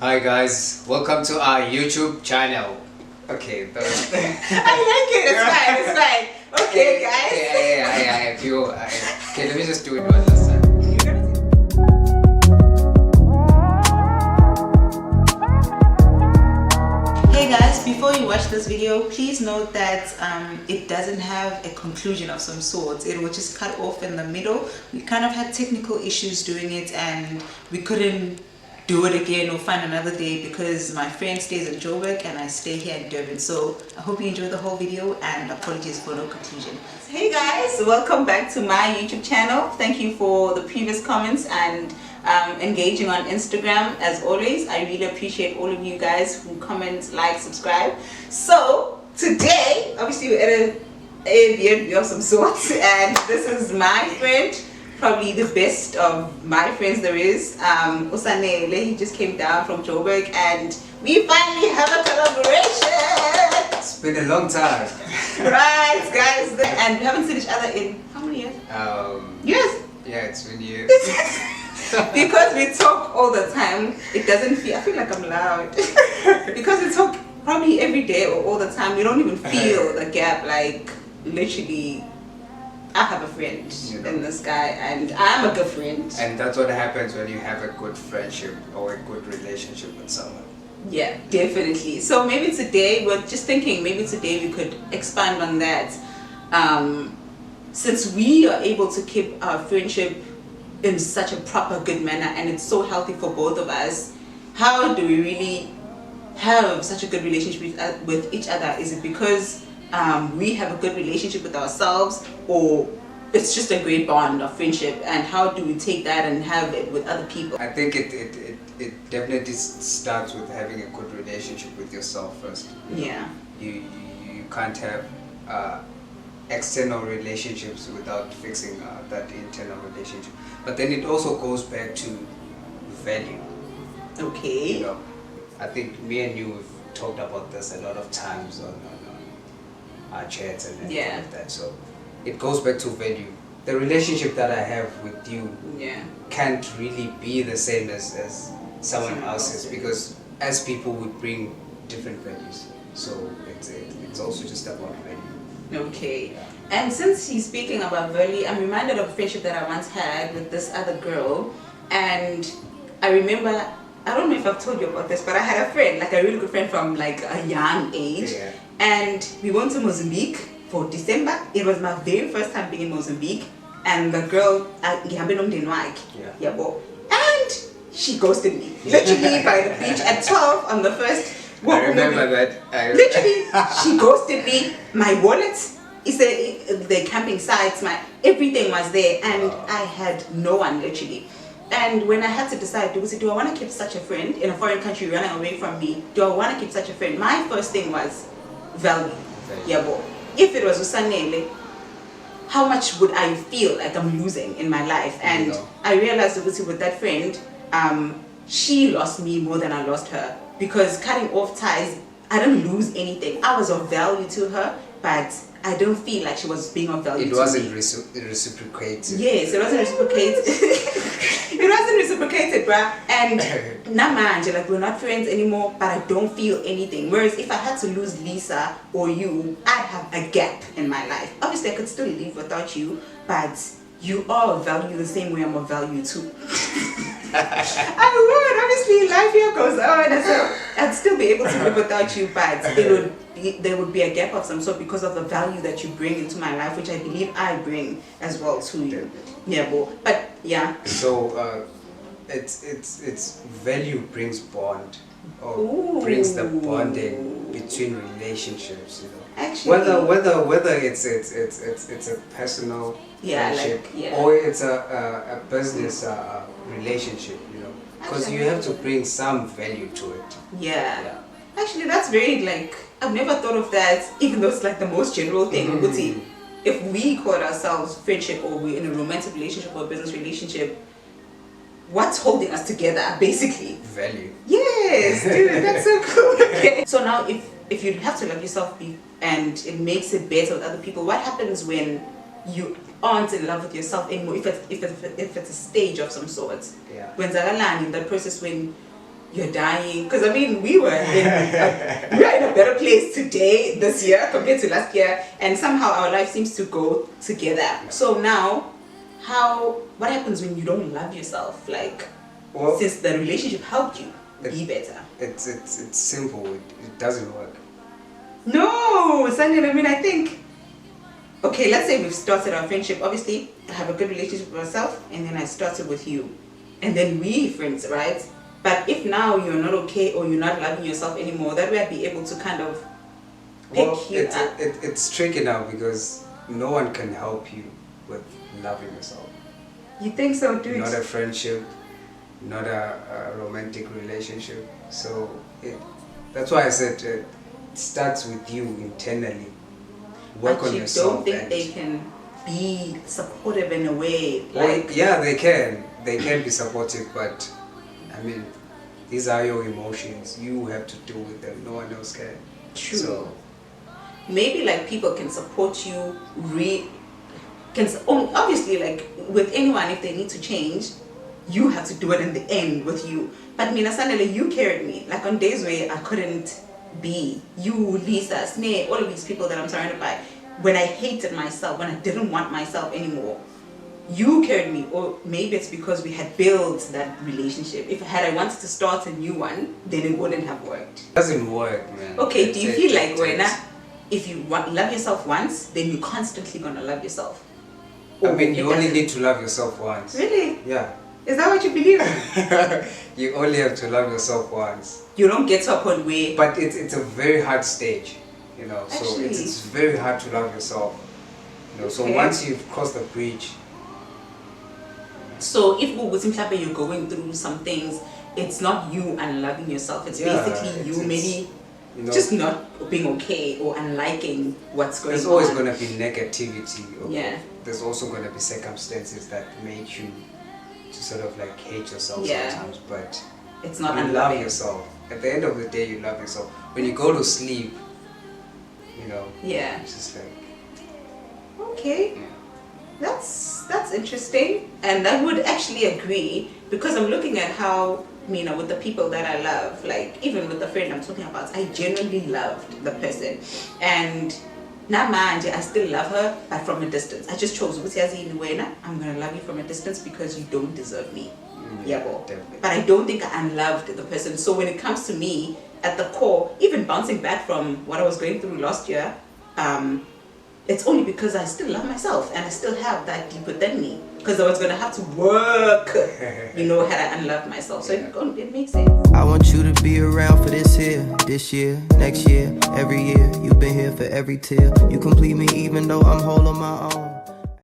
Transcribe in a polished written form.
Hi guys, welcome to our YouTube channel. Okay, I like it. It's fine. Okay, guys. Okay, let me just do it one last time. Hey guys, before you watch this video, please note that it doesn't have a conclusion of some sort. It will just cut off in the middle. We kind of had technical issues doing it and we couldn't do it again or find another day because my friend stays in Joburg and I stay here in Durban. So I hope you enjoyed the whole video and apologies for no conclusion. Hey guys, welcome back to my YouTube channel. Thank you for the previous comments and engaging on Instagram. As always, I really appreciate all of you guys who comment, like, subscribe. So today, obviously we're at a Airbnb of some sorts and this is my friend, probably the best of my friends there is, Usanele. He just came down from Joburg and we finally have a collaboration. It's been a long time. Right, guys, and we haven't seen each other in how many years? Years? Yeah, it's been years. Because we talk all the time, it doesn't feel, I feel like I'm loud. Because we talk probably every day or all the time, we don't even feel the gap. Like literally, I have a friend in this guy and I'm a good friend. And that's what happens when you have a good friendship or a good relationship with someone. Yeah, definitely. So maybe today, we're just thinking maybe today we could expand on that. Since we are able to keep our friendship in such a proper good manner and it's so healthy for both of us, how do we really have such a good relationship with each other? Is it because we have a good relationship with ourselves, or it's just a great bond of friendship, and how do we take that and have it with other people? I think it definitely starts with having a good relationship with yourself first. Yeah. You can't have external relationships without fixing that internal relationship. But then it also goes back to value. Okay. You know, I think me and you have talked about this a lot of times on our chats and all of that. So it goes back to value. The relationship that I have with you can't really be the same as someone else's, because as people we bring different values. So it's also just about value. Okay. And since he's speaking about value, I'm reminded of a friendship that I once had with this other girl. And I remember, I don't know if I've told you about this, but I had a friend, like a really good friend from like a young age. Yeah. And we went to Mozambique for December. It was my very first time being in Mozambique. And the girl, and she ghosted me. Literally by the beach at 12 on the first walk. I remember that. Literally, she ghosted me. My wallet, the camping sites, everything was there, and I had no one literally. And when I had to decide, do I want to keep such a friend in a foreign country running away from me? Do I want to keep such a friend? My first thing was value. If it was Usanele, how much would I feel like I'm losing in my life? And I realized with that friend, she lost me more than I lost her, because cutting off ties, I didn't lose anything. I was of value to her, but I don't feel like she was being of value to me. It wasn't reciprocated. Yes, it wasn't reciprocated. It wasn't reciprocated, bruh. And namanje, like we're not friends anymore, but I don't feel anything. Whereas if I had to lose Lisa or you, I'd have a gap in my life. Obviously, I could still live without you, but you are of value the same way I'm of value too. I would. Obviously, life here goes on, so I'd still be able to live without you, but there would be a gap of some sort because of the value that you bring into my life, which I believe I bring as well to you. Yeah, but yeah. So it's value brings bond, or brings the bonding between relationships. You know, actually, whether it's a personal friendship, or it's a business relationship, you know, because you have to bring some value to it. Yeah. Actually, that's very, like, I've never thought of that, even though it's like the most general thing. If we call ourselves friendship, or we're in a romantic relationship or a business relationship, what's holding us together, basically? Value. Yes, dude, that's so cool. Okay. So now, if you have to love yourself and it makes it better with other people, what happens when you aren't in love with yourself anymore? If it's a stage of some sort. Yeah. When in that process, when you're dying. Because I mean, we are in a better place today, this year, compared to last year, and somehow our life seems to go together. So now, what happens when you don't love yourself? Like, well, since the relationship helped you be better. It's simple. It doesn't work. No, Sanjay, I mean, I think, okay, let's say we've started our friendship. Obviously, I have a good relationship with myself, and then I started with you. And then we friends, right? But if now you're not okay or you're not loving yourself anymore, that way I'd be able to kind of pick you up. It's tricky now because no one can help you with loving yourself. You think so, dude? Not a friendship, not a romantic relationship. So that's why I said it starts with you internally. Work on yourself. But you don't think they can be supportive in a way? Like, well, yeah, they can. They can be supportive, but I mean, these are your emotions. You have to deal with them. No one else can. True. So, maybe like people can support you. Obviously, like with anyone, if they need to change, you have to do it in the end with you. But Mina, suddenly you carried me. Like on days where I couldn't be, you, Lisa, Sneh, all of these people that I'm surrounded by. When I hated myself, when I didn't want myself anymore, you carried me. Or maybe it's because we had built that relationship. If I wanted to start a new one, then it wouldn't have worked. It doesn't work, man. Okay, do you feel like if you love yourself once, then you're constantly gonna love yourself? I mean, you only need to love yourself once. Really? Yeah. Is that what you believe? You only have to love yourself once. You don't get to a point where... But it's a very hard stage, you know. So actually, it's very hard to love yourself. You know, so once you've crossed the bridge. So if you're going through some things, it's not you unloving yourself. It's basically you maybe just not being okay or unliking what's going on. There's always going to be negativity. Okay? Yeah. There's also going to be circumstances that make you to sort of like hate yourself sometimes, but it's not you love yourself. At the end of the day, you love yourself. When you go to sleep, you know, it's just like, okay, that's interesting, and I would actually agree, because I'm looking at how, you know, with the people that I love, like even with the friend I'm talking about, I genuinely loved the person, and now mind I still love her, but from a distance. I just chose I'm gonna love you from a distance because you don't deserve me. Definitely. But I don't think I unloved the person. So when it comes to me, at the core, even bouncing back from what I was going through last year, it's only because I still love myself and I still have that deep within me. Because I was gonna have to work, you know, had I unloved myself. So it makes sense. I want you to be around for this year, next year, every year. You've been here for every tear. You complete me even though I'm whole on my own.